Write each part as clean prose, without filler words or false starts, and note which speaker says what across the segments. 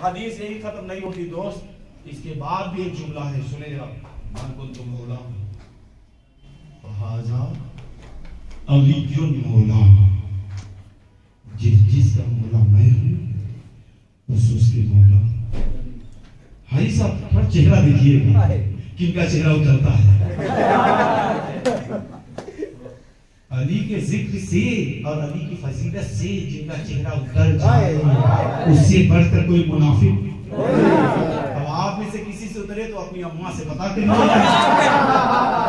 Speaker 1: हदीस यही खत्म नहीं होती दोस्त, इसके बाद भी एक जुमला है, सुने जरा। मन को तुम मौला अलीयुन मौला, जिसका मौला मैं हूँ उस उसके मौला। हाई साहब थोड़ा चेहरा देखिएगा, किनका चेहरा उतरता है। अली के जिक्र से और अली की फजीलत से जिनका चेहरा उतर जाए, उससे बढ़कर कोई मुनाफिक। अब आप में से किसी से उतरे तो अपनी अम्मा से बता के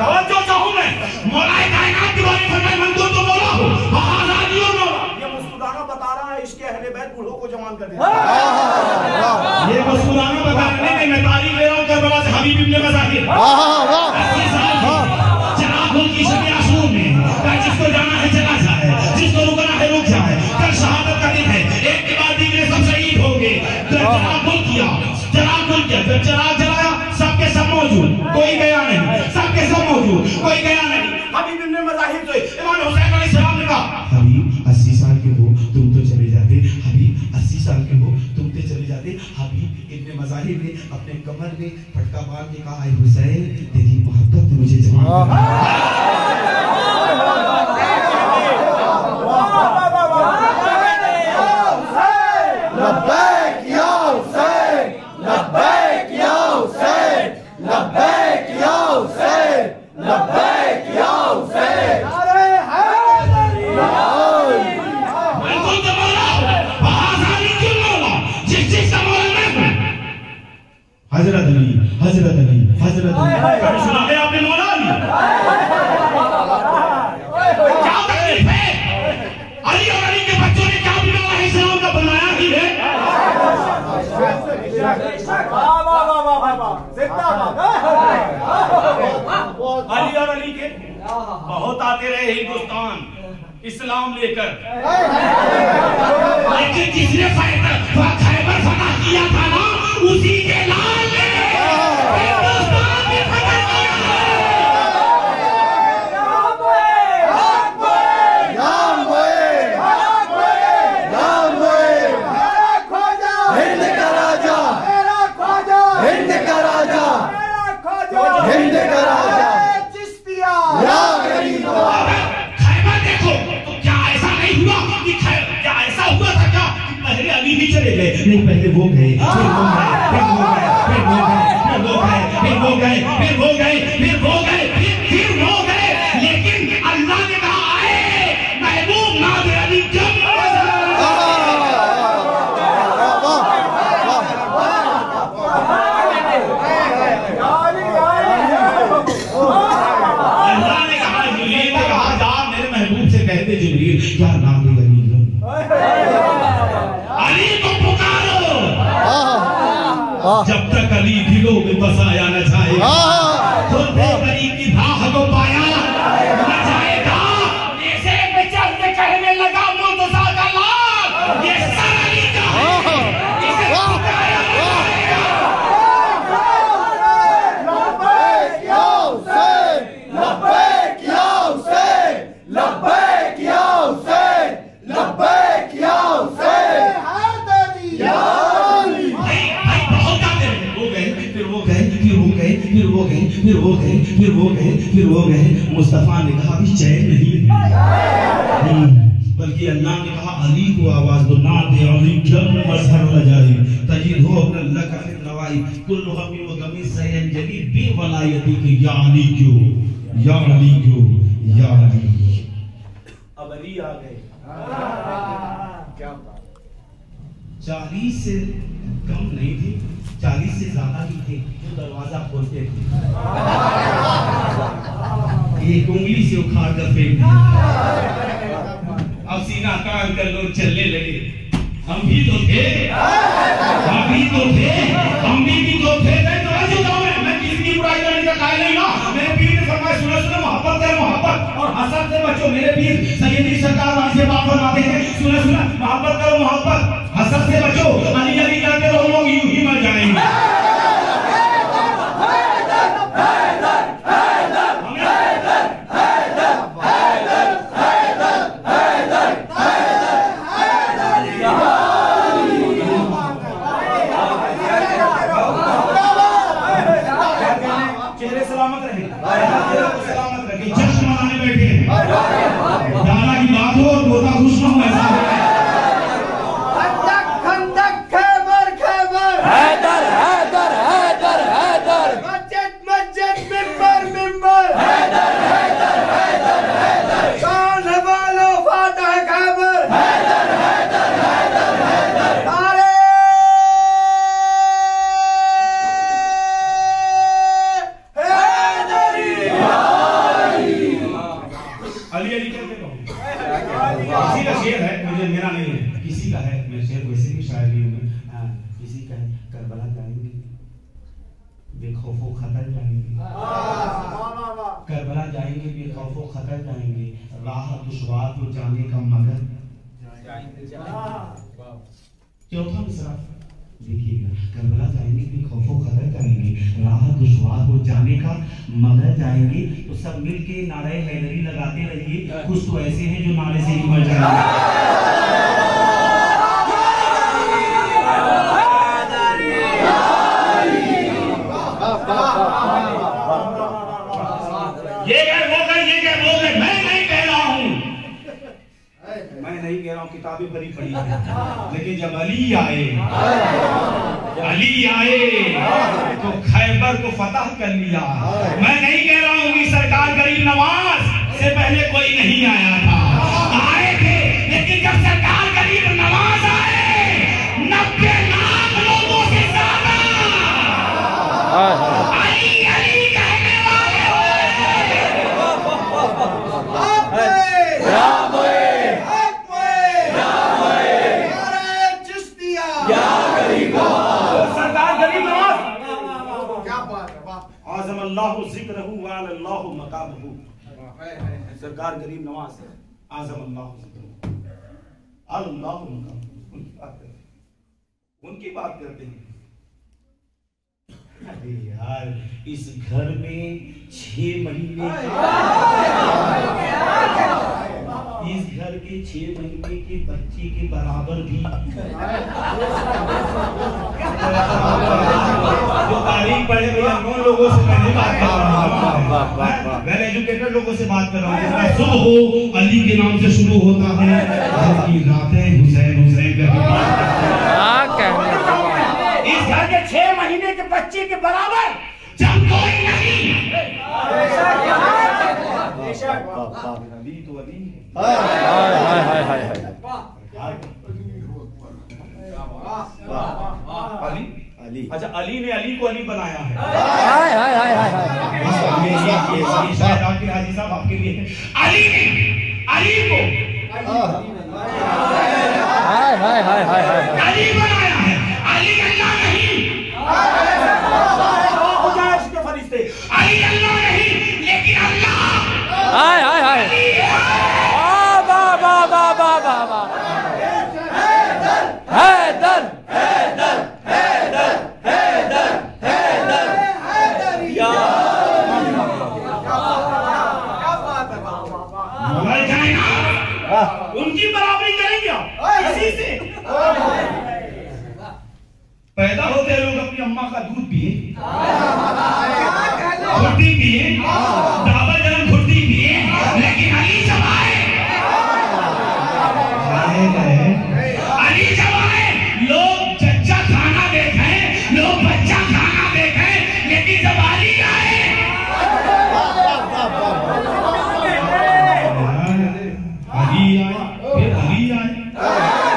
Speaker 1: तवज्जो चाहूं मैं। मौला कायनात के बारे में मन को तो मौला हो, आजादियों मौला। ये मुस्कुराना बता रहा है इसके अहले बैत बूढ़ों को जवान कर देता है। ये मुस्कुराना बता रहा नहीं, मैं तारीफ ले रहा हूं करबला से हबीब इब्ने मज़ाहिर। चरागों की शबे आसूम में जिसको जाना है चला जाए, जिसको रुकना है रुक जाए। कल शहादत का दिन है, एक के बाद दूसरे सब शहीद होंगे। चरागुल किया, जब चराग जलाया सबके सब मौजूद, कोई गया नहीं, सबके सब मौजूद, कोई गया नहीं। हबीब इब्ने मज़ाहिर तो इमाम हुसैन अलैहिस्सलाम ने कहा, हबीब 80 साल के हो तुम तो चले जाते, हबीब 80 साल के हो तुम तो चले जाते। हबीब इब्ने मज़ाहिर ने अपने कमर में फटका बांध के कहा, हुसैन तेरी मोहब्बत मुझे जवान
Speaker 2: लब्बैक या हुसैन, लब्बैक या हुसैन, लब्बैक या हुसैन, लब्बैक या हुसैन। अरे
Speaker 1: बिल्कुल तो मौला आजादी क्यों मौला, जिस का मौला मैं हूं। हजरत अली, हजरत अली, हजरत अली। कभी सुना है आपने मौला अली? क्या तकलीफ है? अली और अली के बच्चों ने क्या बिना इस्लाम का बनाया ही है। अली और अली के बहुत आते रहे हिंदुस्तान इस्लाम लेकर, लेकिन जिसने खैबर फतह किया था ना, उसी के लाल ने हिंदुस्तान में फतह किया।
Speaker 2: हिंद का राजा, हिंद का राजा, हिंद का राजा चिश्तिया या गरीबा।
Speaker 1: खैबर देखो तो क्या ऐसा नहीं हुआ कि क्या ऐसा हुआ था क्या कि पहले अली भी चले गए? नहीं, पहले वो गए, फिर वो गए, फिर वो गए, फिर वो गए, फिर वो गए, फिर वो गए, फिर वो गए, फिर वो गए, फिर वो गए। लेकिन अल्लाह ने कहा आए महबूब नाज़ अली जब जिब्रील क्या नाम है अली को पुकारो, जब तक अली दिलों में बसाया न जाए, तो बेगरी की राह को पाया न जाएगा। ऐसे में चलते कहने लगा मुर्तज़ा का लाल, ये सर अली का है, इसे पुकारा न जाएगा।
Speaker 2: लब्बैक या हुसैन, लब्बैक या हुसैन, लब्बैक या हुसैन, लब्बैक या हुसैन। या अली
Speaker 1: बहुत आते रहे, वो गए, फिर वो गए, फिर वो गए, फिर वो गए, फिर वो गए, फिर वो गए, फिर वो गए। मुस्तफा ने कहा अभी चैन नहीं, बल्कि अल्लाह ने कहा अली को आवाज दो, ना दे अली जब मजहर न जाए तजीद हो अपना लका फिर नवाई कुल्लु हमी व गमी सयन जली बे वलायती के या अली क्यों, या अली क्यों, या अली। अब अली आ गए। क्या 40 से कम नहीं थे, 40 से ज्यादा ही थे जो दरवाजा खोलते थे। एक उंगली से उखाड़ कर फेंक दिया। अब सीना तान कर लोग चलने लगे। हम भी तो थे, हम भी तो थे, हम भी तो थे। मैं किसी की बुराई करने का कायल नहीं ना। मेरे पीर ने फरमाया सुनो सुनो मोहब्बत है मोहब्बत, और हसद से बचो। मेरे पीर सैयदी सरकार से बात फरमाते हैं सुनो सुनो मोहब्बत करो मोहब्बत, हसद से बचो। अली अली करते रहो लोग यूं ही मर जाएंगे। खुश ना हो ऐसा है।
Speaker 2: खंदक खंदक खैबर खैबर
Speaker 3: हैदर हैदर हैदर हैदर
Speaker 2: मस्जिद मस्जिद मिंबर मिंबर
Speaker 3: हैदर हैदर हैदर हैदर
Speaker 2: शान संभालो फातह खैबर
Speaker 3: हैदर हैदर हैदर हैदर
Speaker 2: नारे
Speaker 1: अली अली कहते रहो। किसी का शेर है, मुझे मेरा नहीं है, किसी का है। मैं शेर वैसे भी शायरी हूँ। किसी का है, करबला जाएंगे बेखौफो खतर जाएंगे, करबला जाएंगे बेखौफो खतर जाएंगे, राह दुश्वार तो जाने का मगर। चौथा मिसरा देखिएगा, करबला जाएंगे बेखौफो खतर जाएंगे, राह दुश्वार हो जाने का मगर जाएंगे। तो सब मिलके नारे हैदरी लगाते रहिए। कुछ तो ऐसे हैं जो नारे से ही मर जाएंगे। ये गए वो गए, ये गए वो गए। मैं नहीं कह रहा हूँ, मैं नहीं कह रहा हूँ, किताबें बड़ी पढ़ी है। लेकिन जब अली आए तो खैबर को फतह कर लिया। मैं नहीं कह रहा हूँ कि सरकार गरीब नवाज से पहले कोई नहीं आया था, आए थे। लेकिन जब सरकार गरीब नवाज आए, 90 लाख लोगों से ज्यादा अली अली कहने वाले सरदार गरीब नवाज।
Speaker 2: क्या बात है, वाह।
Speaker 1: आज़म अल्लाहु ज़िक्रहु व अल्लाहु मकामहु। सरकार गरीब नवाज आज़म अल्लाहु ज़िक्रहु अल्लाहु मकामहु। उनकी बात करते हैं। अरे यार, इस घर में 6 महीने इस घर के 6 महीने के बच्चे के बराबर भी जो तारीख पढ़े भैया, उन लोगों से मैं नहीं बात कर रहा हूँ, वेल एजुकेटेड लोगों से बात कर रहा हूँ। सुबह हो अली के नाम से शुरू होता है, जबकि रातें हुसैन हुसैन इस घर के 6 महीने के बच्चे के बराबर जब कोई नहीं। अली तो अली अली अली। अच्छा, अली ने अली को अली बनाया है। ये शायद आपके हाजी साहब आपके लिए है। अली ने अली को अली बनाया है। अली अल्लाह नहीं, फरिश्ते अली अल्लाह नहीं, लेकिन अल्लाह
Speaker 3: हाय हाय हाय हैदर हैदर हैदर हैदर हैदर या
Speaker 1: मर जाए ना, उनकी बराबरी करेंगे किसी से। पैदा होते लोग अपनी अम्मा का दूध पिए, घुट्टी पिए, डाबर गरम घुट्टी पिए, लेकिन अली जब आए, अली जब आए, लोग चच्चा खाना देखें, लोग बच्चा खाना देखें, लेकिन जब अली आए, अली आए, फिर अली आए,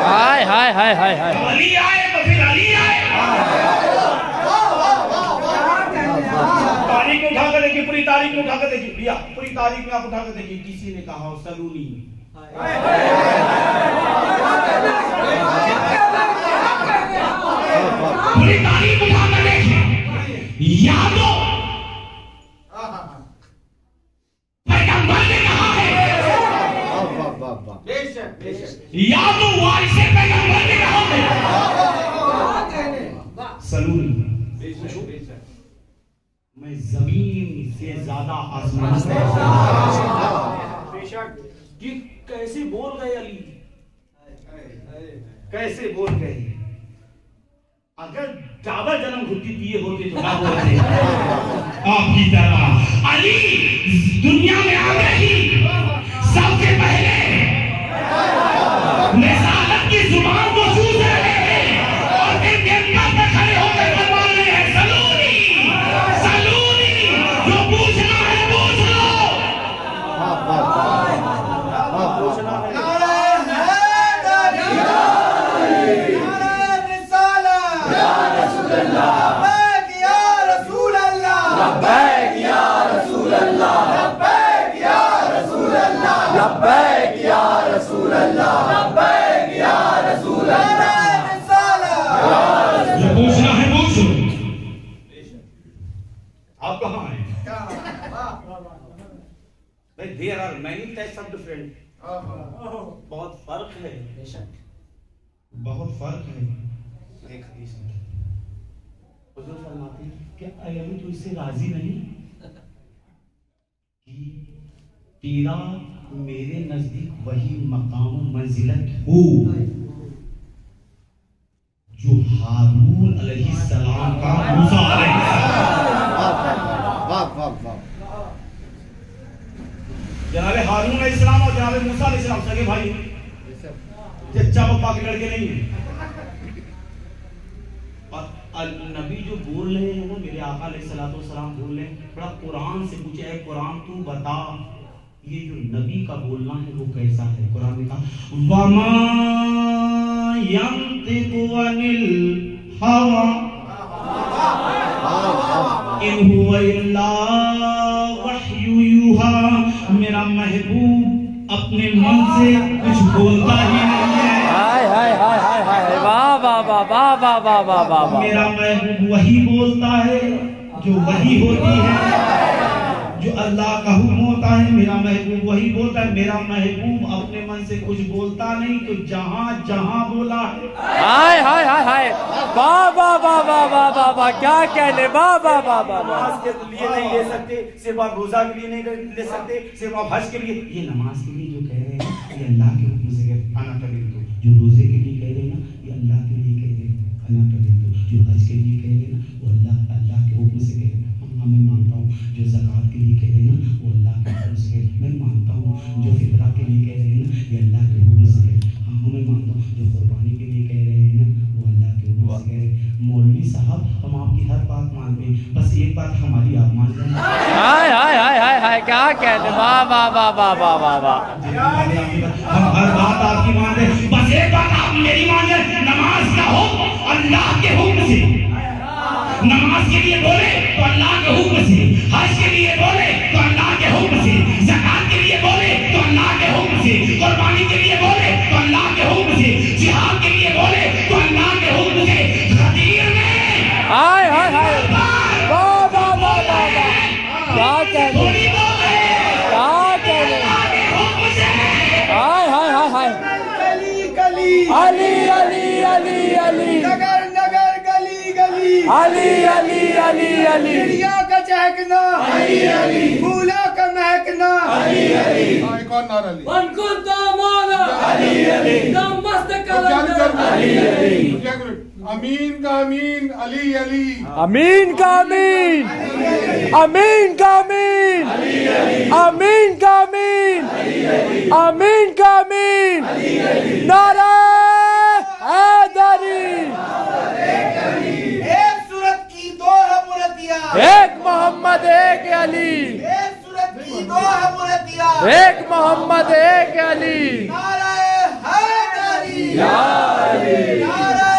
Speaker 3: हाय हाय हाय हाय
Speaker 1: अली आए तो फिर अली आए। तारीख में उठा कर देखिए, पूरी तारीख में उठा कर देखिए भैया, पूरी तारीख में आप उठा कर देखिए। किसी ने कहा सलूनी, पूरी तारीख उठा कर देखिए। या तो पैगंबर ने कहा है, या तो वारिसे पैगंबर ने कहा है। सलूनी, मैं जमीन से ज्यादा आसमान कि कैसे बोल गए अली, कैसे बोल गए। अगर डाबर जन्म घुट्टी पिए होते तो क्या बोलते आपकी तरह। अली दुनिया में आते ही सबसे पहले रिसालत की जुबान को चूस रहे हैं और फिर मिंबर पे खड़े होकर फरमा रहे हैं सलूनी सलूनी, जो पूछना है पूछ लो।
Speaker 3: लब्बैक या रसूल अल्लाह, लब्बैक या रसूल अल्लाह, लब्बैक या रसूल अल्लाह, लब्बैक या रसूल अल्लाह।
Speaker 1: जो पूछना है पूछो। आप कहाँ हैं?
Speaker 4: भाई there are many types of different, बहुत फर्क है,
Speaker 1: बहुत फर्क है। एक हदीस में हुजूर फरमाते हैं क्या अयमी तो इससे राजी नहीं कि तेरा मेरे नजदीक वही मकाम मंजिलत हो जो हारून अलैहिस्सलाम का मूसा अलैहिस्सलाम। जनाबे हारून अलैहिस्सलाम और जनाबे मूसा अलैहिस्सलाम सगे भाई, चचा पप्पा के लड़के नहीं है। और नबी जो बोल रहे हैं ना, मेरे आका अलैहिस्सलाम बोल रहे हैं, थोड़ा कुरान से पूछे, है कुरान तू बता ये जो नबी का बोलना है वो कैसा है। कुरान ने कहा वमा यंतिकु अनिल हवा इन हुवा इल्ला वह्यु युहा, मेरा महबूब अपने मन से कुछ बोलता ही नहीं है।
Speaker 3: हाय हाय हाय हाय हाय, वाह वाह वाह वाह वाह वाह वाह वाह।
Speaker 1: मेरा महबूब वही बोलता है जो वही होती है, जो अल्लाह का हुक्म होता है। मेरा महबूब वही बोलता है। मेरा महबूब अपने मन से कुछ बोलता नहीं, तो जहाँ जहाँ बोला है।
Speaker 3: हाय हाय हाय हाय, वाह वाह वाह वाह वाह वाह वाह, क्या कहने, वाह वाह वाह वाह वाह।
Speaker 4: नमाज के लिए नहीं ले सकते, सिर्फ आप रोजा के लिए नहीं ले सकते, सिर्फ आप हज के लिए।
Speaker 1: ये नमाज के लिए जो कह रहे हैं ये अल्लाह के हुक्म से आना करें, तो जो रोजे के लिए कह रहे हैं ना ये अल्लाह के लिए कह रहे हैं आना करें, तो जो हज के लिए कह रहे हैं ना वो अल्लाह के हुक्म से कह रहे हैं। मैं मानता हूँ जो ज़कात के लिए कह रहे हैं ना वो अल्लाह के हुक्म से कह रहे हैं। मैं मानता हूँ जो फितरा के लिए कह रहे हैं ना ये अल्लाह के हुक्म से कह रहे हैं। हाँ मैं मानता हूँ जो कुर्बानी के लिए कह रहे हैं ना वो अल्लाह के हुक्म से कह रहे हैं। मौलवी साहब हम आपकी हर बात मानते हैं, बस एक बात हमारी आप मान लें।
Speaker 3: हाय हाय हाय हाय हाय, क्या कहने, वाह वाह वाह वाह वाह वाह वाह।
Speaker 1: हम हर बात आपकी मान लें, बस एक बात आप मेरी मान लें। नमाज का हुक्म अल्लाह के हुक्म से, नमाज के लिए बोले तो अल्लाह के हुक्म से, हज के लिए बोले तो अल्लाह के हुक्म से, ज़कात के लिए बोले तो अल्लाह के हुक्म से, कुर्बानी के लिए बोले तो अल्लाह के हुक्म से, जिहाद के लिए बोले तो अल्लाह के हुक्म से। गदीर में
Speaker 3: हाय हाय हाय, वाह वाह वाह वाह वाह, क्या कहने,
Speaker 1: थोड़ी बोले
Speaker 3: क्या कहने,
Speaker 1: हुक्म से।
Speaker 3: हाय हाय हाय हाय,
Speaker 2: गली गली
Speaker 3: अली अली अली अली,
Speaker 2: नगर नगर गली गली
Speaker 3: अली अली अली अली,
Speaker 2: चिड़िया का चहकना
Speaker 3: अली अली,
Speaker 2: फूलों का महकना
Speaker 3: अली अली,
Speaker 2: एक और नारा ली
Speaker 3: अली अली, अली अली,
Speaker 2: अमीन का अमीन अली अली
Speaker 3: अमीन का अमीन, अमीन का अमीन, अमीन का अमीन, अमीन का अमीन, नारा हैदरी।
Speaker 2: एक सूरत की दो है मूर्तियां,
Speaker 3: एक मोहम्मद एक अली,
Speaker 2: एक सूरत की दो है मूर्तियां,
Speaker 3: एक मोहम्मद एक अली,
Speaker 2: नारा हैदरी
Speaker 3: या अली,
Speaker 2: नारा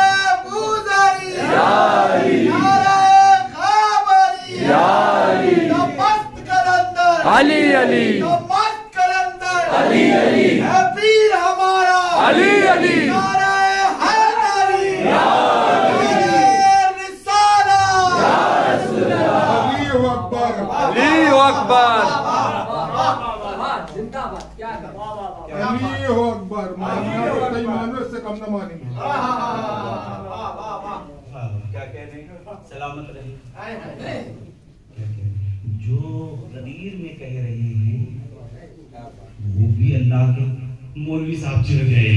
Speaker 2: बूदारी
Speaker 3: या अली,
Speaker 2: नारा खाबरी
Speaker 3: या अली,
Speaker 2: मस्त कलंदर
Speaker 3: अली अली,
Speaker 2: मस्त कलंदर
Speaker 3: अली अली,
Speaker 2: है पीर हमारा
Speaker 3: अली अली,
Speaker 2: नारा हैदरी
Speaker 3: या अली,
Speaker 2: रिसाला
Speaker 3: अली अकबर,
Speaker 2: हो अकबर मानिया सही मानो, इससे कम न मानेंगे।
Speaker 4: क्या कहने, सलामत रहे।
Speaker 1: जो गदीर में कह रहे हैं वो भी अल्लाह के। मौलवी साहब चिढ़ गए।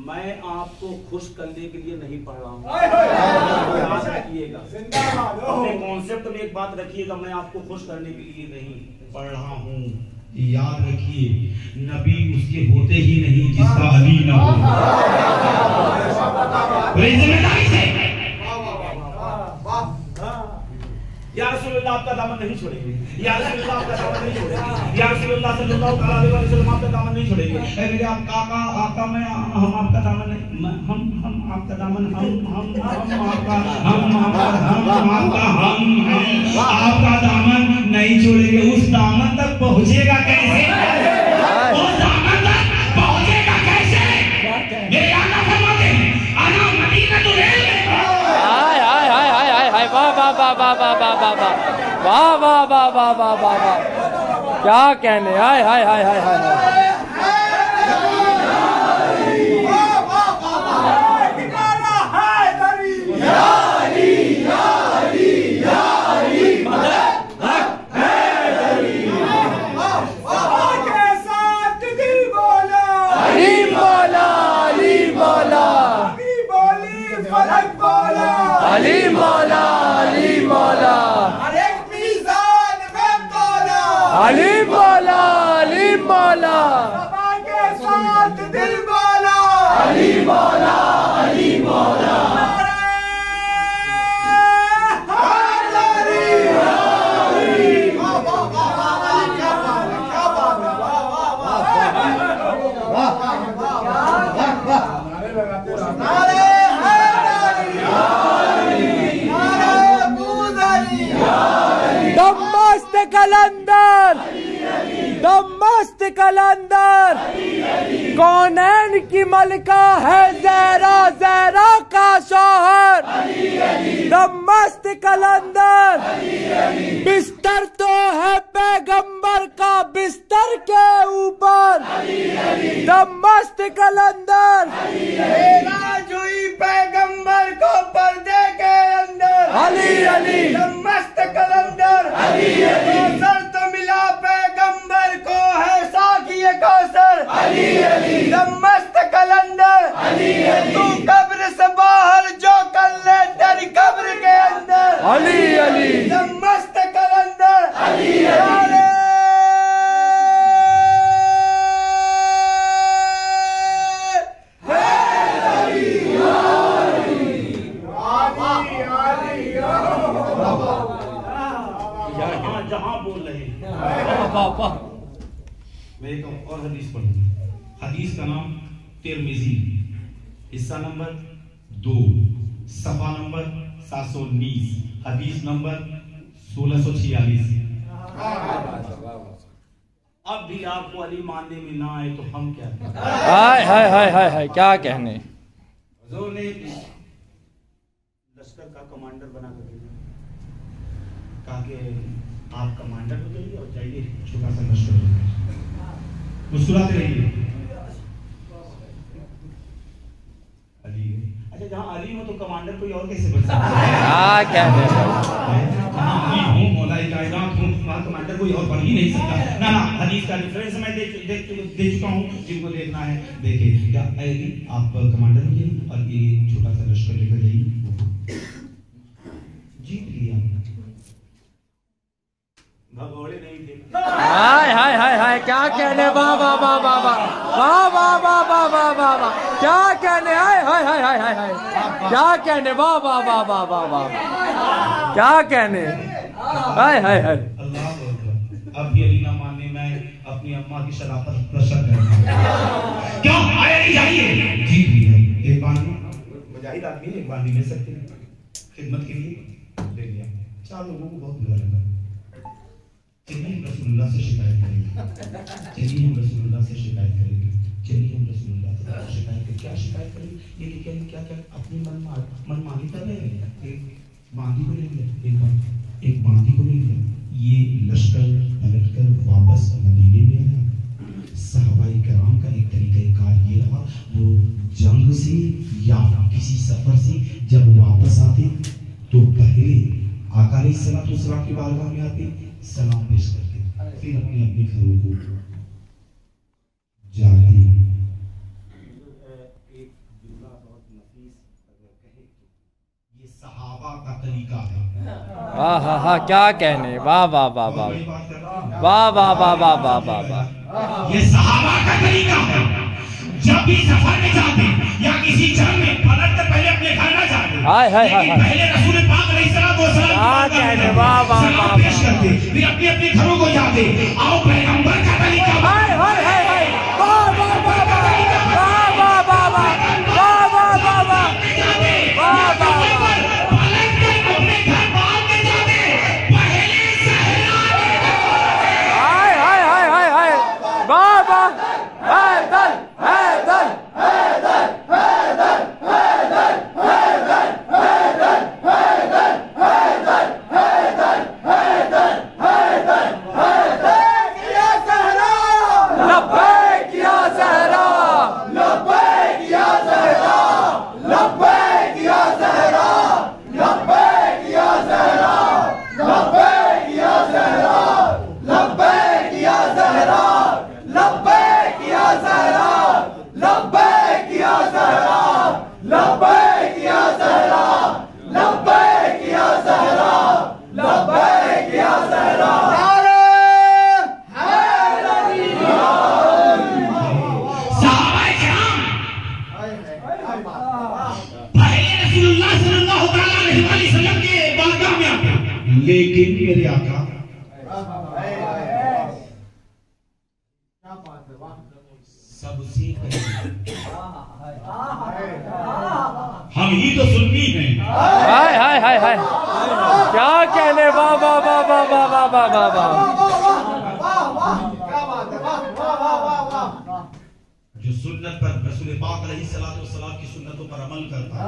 Speaker 4: मैं आपको खुश करने के लिए नहीं पढ़ रहा हूँ, रखिएगा अपने कॉन्सेप्ट में एक बात रखिएगा, मैं आपको खुश करने के लिए नहीं
Speaker 1: पढ़ रहा हूँ। याद रखिए नबी उसके होते ही नहीं जिसका अली ना हो। बड़ी जिम्मेदारी से या रसूलुल्लाह आपका दामन नहीं छोड़ेंगे, या रसूलुल्लाह आपका दामन नहीं छोड़ेंगे, या रसूलुल्लाह सल्लल्लाहु अलैहि वसल्लम आपका दामन नहीं छोड़ेंगे। मेरे आप काका आका मैं हम आपका दामन नहीं, हम आपका दामन हम आपका दामन नहीं छोड़ेंगे। उस दामन तक पहुंचेगा कैसे? उस दामन तक पहुंचेगा कैसे? मेरे आका फरमाते हैं आना मदीना तो ले
Speaker 3: वाह वाह वाह वाह वाह वाह वाह वाह वाह वाह वाह वाह वाह वाह, क्या कहने। हाय हाय हाय हाय हाय अली मौला, अली मौला, अली मौला, अली मौला,
Speaker 2: के साथ दिल मौला,
Speaker 3: अली मौला, अली मौला। दमस्त कलंदर, दमस्त कलंदर, कौनैन की मलका है ज़हरा, ज़हरा का शौहर। दमस्त कलंदर, बिस्तर तो है पैगंबर का बिस्तर के ऊपर। दमस्त कलंदर,
Speaker 2: जुई पैगंबर को पर्दे के अंदर।
Speaker 3: अली अली,
Speaker 2: मस्त कलंदर,
Speaker 3: अली अली,
Speaker 2: कौसर तो मिला पैगंबर को है साकिए कौसर।
Speaker 3: अली अली,
Speaker 2: मस्त कलंदर,
Speaker 3: अली अली,
Speaker 2: तू कब्र से बाहर जो कर ले तेरी कब्र के अंदर।
Speaker 3: अली अली,
Speaker 2: मस्त कलंदर,
Speaker 3: अली अली,
Speaker 1: जहां बोल रहे हैं मैं एक और हदीस पढ़ूंगी। हदीस का नाम तिरमिजी, हिस्सा नंबर 2, सफा नंबर 719, हदीस नंबर 1646। अब भी आपको अली मानने में ना आए तो हम क्या करें?
Speaker 3: हाय हाय हाय हाय हाय, क्या कहने।
Speaker 1: हुजूर ने लश्कर का कमांडर बना कर भेजा, कहा कि आप कमांडर हो जाइए और जाइए छोटा सा लश्कर मुस्कुराते रहिए। अली, अच्छा जहाँ अली हो तो कमांडर कोई और कैसे बन सकता है?
Speaker 3: क्या कहने।
Speaker 1: जहाँ अली हूँ, मौला कायनात हूँ, वहाँ कमांडर कोई और बन ही नहीं सकता। ना ना, हदीस का रेफरेंस मैं दे चुका हूँ, जिनको देखना है देखिए। क्या अली आप कमांडर हो जाइए और ये छोटा सा लश्कर लेकर जाइए, जीत लिया। भगोड़े नहीं थे।
Speaker 3: हाय हाय हाय हाय, क्या कहने। वाह वाह वाह वाह वाह वाह वाह वाह वाह वाह वाह वाह, क्या कहने। हाय हाय हाय हाय हाय हाय, क्या कहने। वाह वाह वाह वाह वाह वाह, क्या कहने। हाय हाय हाय,
Speaker 1: अल्लाह अकबर। अब भी अली ना मानने में अपनी अम्मा की शराफत पर शक करना। क्यों आए नहीं जाइए, जीत लिया। एक बांधी मुजाहिद आदमी एक बांधी ले सकते हैं, खिदमत के लिए ले लिया। 4 लोगों को बहुत बुरा लगा। चलिए हम रसूलुल्लाह से शिकायत करेंगे, चलिए हम रसूलुल्लाह से शिकायत करेंगे, चलिए हम रसूलुल्लाह से शिकायत करेंगे। क्या शिकायत करेंगे? ये कि क्या क्या अपनी मनमानी कर रहे हैं। एक बांदी को ले लिया, एक बांदी को ले लिया। ये लश्कर पलट कर वापस मदीने में आया। सहाबाई कराम का एक तरीक़ाकार ये रहा, वो जंग से या किसी सफर से जब वापस आते तो पहले आका अलैहिस्सलाम की बारगाह में आते, सलाम पेश करके फिर अपने अपने घरों को जाते। एक जुमला बहुत नफीस अगर कहे तो ये सहाबा का तरीका है।
Speaker 3: हाँ हाँ हाँ, क्या कहने। वाह वाह वाह वाह, वाह वाह वाह वाह वाह वाह वाह।
Speaker 1: ये सहाबा का तरीका है। जब भी सफर में जाते या किसी जंग में पलट कर पहले अपने घर न जाते,
Speaker 3: हाय हाय हाय हाय।
Speaker 1: पहले रसूल पाक अलैहिस्सलाम पेश करते, फिर अपने अपने घरों को जाते। आओ पैगंबर का तरीका।
Speaker 3: हाय हाय हाय हाय। वाह वाह वाह वाह वाह वाह वाह वाह वाह वाह वाह वाह वाह वाह।
Speaker 1: पलट कर अपने घर बाहर में जाते, पहले सहरा।
Speaker 3: हाय हाय हाय हाय हाय। वाह वाह। हैदर हैदर हैदर हैदर हैदर हैदर हैदर हैदर हैदर हैदर हैदर हैदर हैदर।
Speaker 2: या सहरा
Speaker 3: लब्बैक या ज़हरा
Speaker 2: लब्बैक या सहरा लब्बैक या सहरा लब्बैक या सहरा लब्बैक या सहरा लब्बैक या सहरा लब्बैक या सहरा लब्बैक या सहरा लब्बैक या सहरा लब्बैक या सहरा लब्बैक या सहरा।
Speaker 1: सहाबाए किराम पहले रसूलुल्लाह सल्लल्लाहु अलैहि वसल्लम के बारगाह में आते, लेकिन मेरे आका सबसे पहले हम ही तो सुन्नी हैं।
Speaker 3: हाय हाय हाय हाय। क्या कहने। वाह वाह वाह वाह वाह वाह वाह वाह वाह।
Speaker 1: जो सुन्नत पर रसूल पाक अलैहिस्सलातु वस्सलाम की सुन्नतों पर अमल करता है।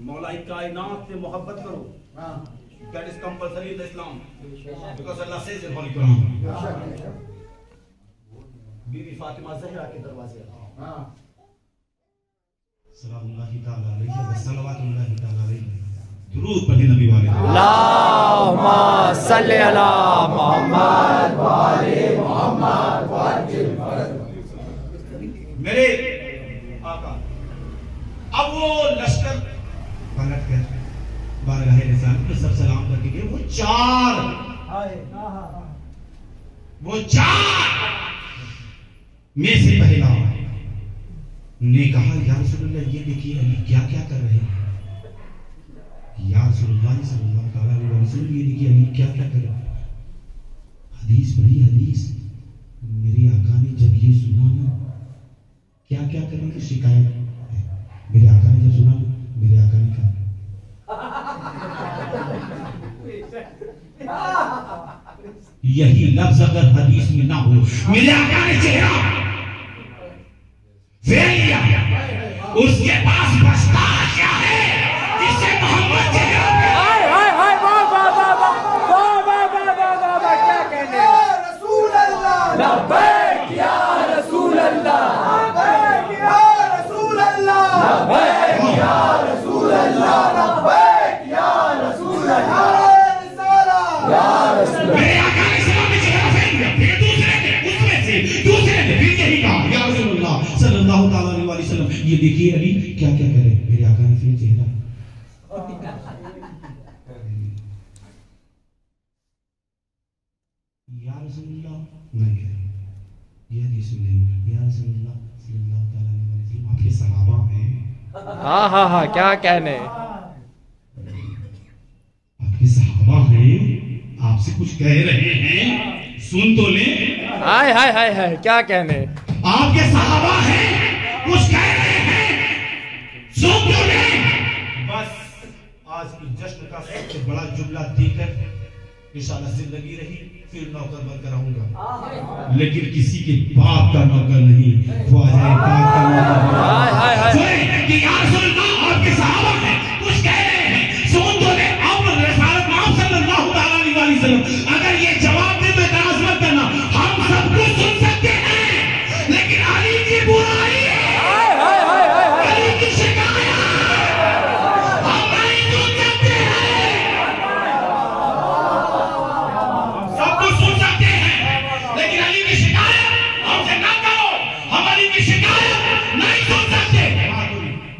Speaker 4: मौला कायनात से मोहब्बत करो। That is compulsory in the Islam because Allah says in Holy Quran. बीबी फातिमा ज़हरा के दरवाजे
Speaker 1: सलामुल्लाहि तआला अलैहि व सल्लल्लाहु तआला अलैहि। दुरूद पढ़े नबी वाले।
Speaker 3: अल्लाहुम्मा सल्लि अला मुहम्मद व आले मुहम्मद
Speaker 1: मेरे आका अब वो लश्कर पलट कर बारगाह रिसालत में सब सलाम करके गए। वो चार में से पहला ने कहा, या रसूलुल्लाह ये देखिए अली क्या क्या कर रहे हैं। या रसूलुल्लाह सल्लल्लाहु अलैहि वसल्लम ये देखिए अली क्या क्या कर रहे हैं। हदीस बड़ी हदीस। मेरे आका ने जब ये सुना ना, क्या क्या करने की शिकायत है। मेरे आका ने जब सुना, मेरे आका ने कहा यही लफ्ज अगर हदीस में ना हो, मेरे आका ने चेहरा फेर लिया। उसके पास बचता क्या है जिससे मोहम्मद चेहरा पे।
Speaker 3: हाय हाय हाय। वाह वाह वाह वाह वाह वाह वाह वाह वाह वाह। क्या कहने।
Speaker 2: रसूल अल्लाह
Speaker 3: लब्बैक या रसूल अल्लाह
Speaker 2: लब्बैक या रसूल अल्लाह
Speaker 3: लब्बैक या
Speaker 2: रसूल अल्लाह लब्बैक या रसूल अल्लाह
Speaker 3: या रसूल।
Speaker 1: मेरे आका ने सलाम में चेहरा फेर लिया। फिर दूसरे ने उसमें से दूसरे ने फिर यही कहा, या रसूलुल्लाह सल्लल्लाहु अलैहि वसल्लम ये देखिए अली क्या क्या करे। मेरे आका ने फिर चेहरा या रसूलुल्लाह नहीं है, ये हदीस में नहीं। या रसूलुल्लाह सल्लल्लाहु अलैहि वसल्लम आपके सहाबा हैं।
Speaker 3: हाँ हाँ हाँ। क्या कहने।
Speaker 1: आपके सहाबा हैं, आपसे कुछ कह रहे हैं, सुन तो ले।
Speaker 3: हाय हाय हाय हाय। क्या कहने।
Speaker 1: आपके सहाबा हैं, कुछ कह रहे हैं, सुन तो ले। बस आज की जश्न का सबसे बड़ा जुमला देकर इंशाअल्लाह जिंदगी रही फिर नौकर बनकर रहूंगा, लेकिन किसी के बाप का नौकर नहीं, ख्वाजा पाक का नौकर।
Speaker 3: हाय हाय हाय।
Speaker 1: सुने कि या रसूलल्लाह आपके सहाबा हैं, कुछ कह रहे हैं, सुन तो ले। अब रसूलुल्लाह सल्लल्लाहु अलैहि वसल्लम अगर ये जवाब दे तो इतराज मत करना, हम सब कुछ सुन सकते हैं, लेकिन अली की बुराई,
Speaker 3: हाय हाय हाय हाय हाय।
Speaker 1: अली की शिकायत हम नहीं सुन सकते हैं। हम सब कुछ सुन सकते हैं, लेकिन अली की शिकायत हमसे ना करो। हम अली की शिकायत नहीं सुन सकते।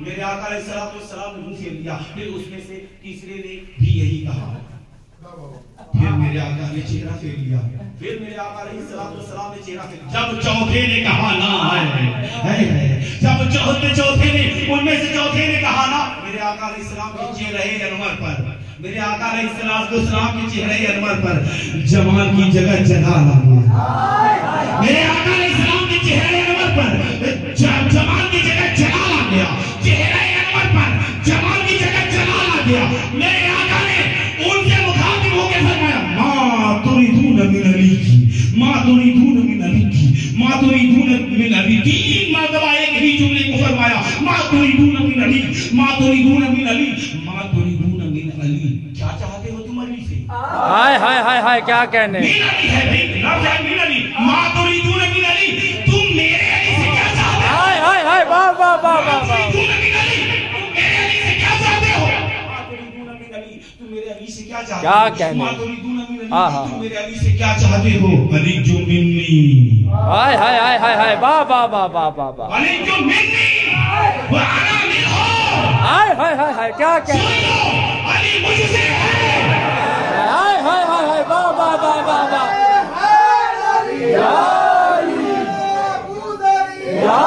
Speaker 1: मेरे आका अलैहिस्सलातु वस्सलाम ने मुंह से लिया, फिर उसमें से तीसरे ने भी यही कहा। फिर मेरे आका ने चेहरा फेर लिया।
Speaker 4: फिर मेरे आका अलैहिस्सलाम ने चेहरा फेर लिया।
Speaker 1: जब चौथे ने कहा ना है जब चौथे ने उनमें से चौथे ने कहा ना,
Speaker 4: मेरे आका अलैहिस्सलाम के चेहरे
Speaker 1: अनवर पर, मेरे आका अलैहिस्सलाम के चेहरे अनवर पर जमाल की जगह जलाल आ गया। मेरे आका अलैहिस्सलाम के चेहरे अनवर पर जमाल की जगह जलाल आ गया। चेहरे अनवर पर जमाल की जगह जलाल आ गया। मेरे आका ने उनसे मुखातिब होकर फरमाया, मां तुरीदून मिन अली की, मां तुरीदून मिन अली की, मां तुरीदून मिन अली। 3 मरतबा एक ही जुमले को फरमाया, मां तुरीदून मिन अली, मां तुरीदून मिन अली, मां तुरीदून मिन अली।
Speaker 4: क्या चाहते हो तुम अली से?
Speaker 3: हाय हाय हाय हाय, क्या कहने।
Speaker 1: मिन अली है भाई, लफ्ज है मिन अली। मां तुरीदून मिन अली, तुम मेरे अली से क्या चाहते हो?
Speaker 3: हाय हाय हाय, वाह वाह वाह वाह वाह।
Speaker 1: तुरीदून मिन अली, तुम मेरे अली से क्या चाहते हो?
Speaker 4: मां तुरीदून मिन अली, तुम मेरे अली से क्या चाहते हो?
Speaker 3: क्या कहने।
Speaker 4: मां तुरीदून मिन अली,
Speaker 3: हाँ, हाँ।
Speaker 4: तुम मेरे अली से
Speaker 1: से क्या चाहते हो? अली जो मिन्नी,
Speaker 3: हाय हाय हाय हाय हाय, वाह वाह वाह वाह वाह वाह।
Speaker 1: अली जो मिन्नी व अना मिन्हु।
Speaker 3: हाय हाय हाय हाय, क्या कहने।
Speaker 1: सुनो, अली मुझसे है।
Speaker 3: हाय हाय हाय हाय, वाह वाह वाह वाह वाह। या अली, या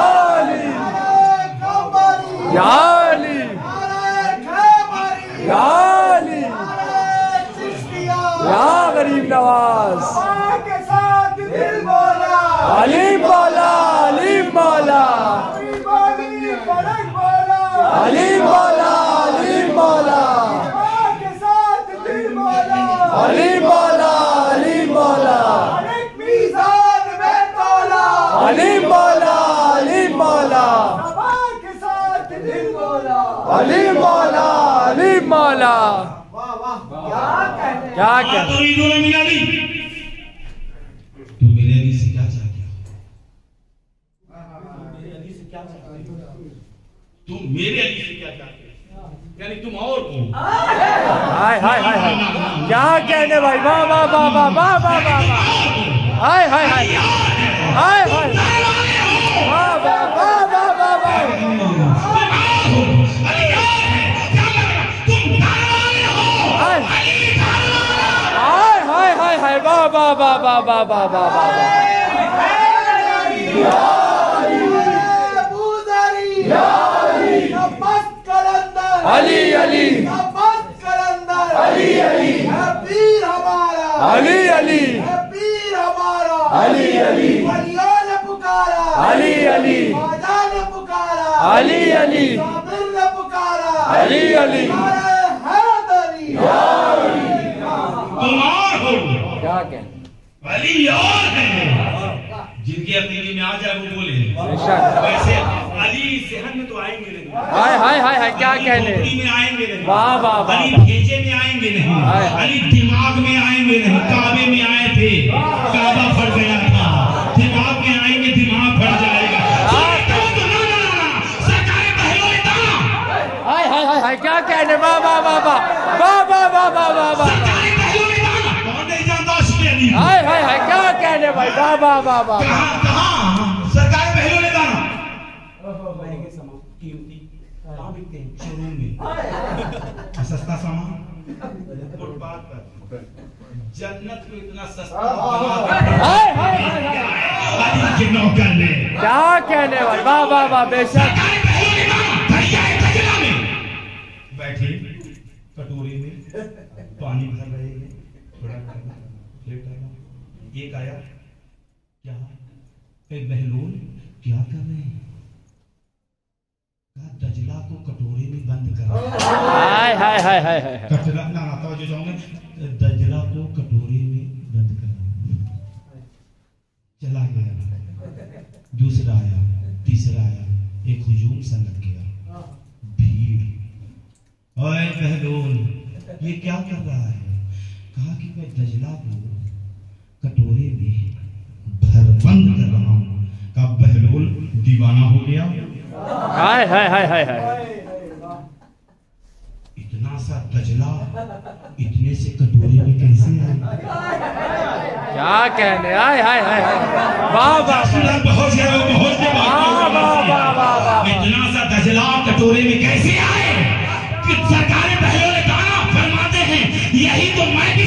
Speaker 3: अली, या अली, या अली, या गरीब नवाज। अली मौला, अली मौला, अली मौला, अली मौला, अली मौला, अली मौला, अली मौला, अली मौला, अली मौला, अली मौला। क्या कहते।
Speaker 1: तुरीदून मिन अली, तुम मेरे अली से क्या चाहते हो?
Speaker 4: मेरे अली से क्या चाहते हो?
Speaker 1: तुम मेरे अली से क्या चाहते हो? यानी तुम और कौन?
Speaker 3: हाय हाय हाय हाय, क्या कहने भाई, वाह वाह वाह वाह वाह वाह वाह वाह। हाय हाय हाय हाय हाय, वाह वाह वाह वाह वाह वाह। हाय हाय हाय हाय, वाह वाह वाह वाह वाह वाह वाह वाह। अली अली, अली अली,
Speaker 2: पीर हमारा,
Speaker 3: अली अली,
Speaker 2: पीर हमारा,
Speaker 3: अली अली,
Speaker 2: वलियों ने पुकारा,
Speaker 3: अली अली,
Speaker 2: ख्वाजा ने पुकारा,
Speaker 3: अली अली,
Speaker 2: साबिर ने पुकारा,
Speaker 3: अली अली।
Speaker 2: हैदरी।
Speaker 1: तुम और हो,
Speaker 3: क्या कहने।
Speaker 1: अली और है। जिनके अपने दिल में आ जाए वो बोले।
Speaker 3: बेशक।
Speaker 1: वैसे अली सेहन में तो आएंगे नहीं,
Speaker 3: हाय हाय हाय हाय, क्या कहने।
Speaker 1: खोपड़ी में आएंगे नहीं,
Speaker 3: वाह वाह वाह।
Speaker 1: अली भेजे में आएंगे नहीं,
Speaker 3: हाय हाय।
Speaker 1: अली दिमाग में आएंगे नहीं। काबे में आए थे, काबा फट गया था। दिमाग में आएंगे, दिमाग फट जाएगा। सरकार पहले दाना,
Speaker 3: हाय हाय हाय हाय, क्या कहने। वाह वाह वाह वाह वाह वाह वाह वाह वाह वाह।
Speaker 1: सरकार पहले दाना, कौन नहीं जानता उसमें अली।
Speaker 3: हाय हाय हाय, क्या कहने भाई, वाह वाह वाह वाह।
Speaker 1: कहाँ सरकार पहले दाना
Speaker 4: महंगे सामान कीमती कहाँ बिकते हैं? शोरूम में।
Speaker 1: सस्ता सामान फुटपाथ पर। जन्नत को इतना सस्ता
Speaker 3: हाय हाय हाय हाय,
Speaker 1: अली के नौकर ने
Speaker 3: क्या कहने भाई, वाह वाह वाह। बेशक।
Speaker 1: बैठे कटोरी में पानी भर रहे हैं, थोड़ा प्लेट आया, एक आया, क्या बहलोल क्या कर रहे हैं? दजला को कटोरे में बंद कर।
Speaker 3: हाय हाय हाय हाय हाय।
Speaker 1: कटरा ना आता जो जाऊंगा, दजला को कटोरे में बंद कर। चला गया, दूसरा आया, तीसरा आया, एक हुजूम सा लग गया, भीड़। ओए बहलोल ये क्या कर रहा है? कहा कि मैं दजला को कटोरे में भर बंद कर रहा हूँ। कहा बहलोल दीवाना हो गया।
Speaker 3: हाय हाय हाय हाय हाय।
Speaker 1: इतना सा दजला इतने से कटोरे में कैसे आया?
Speaker 3: क्या कहने। हाय हाय हाय हाय, वाह वाह
Speaker 1: बहुत इतना सा दजला कटोरे में कैसे आए? कि सरकारें पहले दाना फरमाते हैं, यही तो मैं भी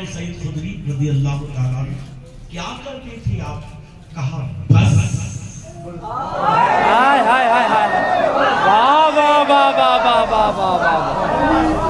Speaker 1: हमारे सईद खुदरी रज़ी अल्लाह ताला अन्हु क्या करते थे आप? कहा बस।
Speaker 3: हाय हाय हाय हाय, वाह वाह वाह वाह वाह वाह वाह वाह।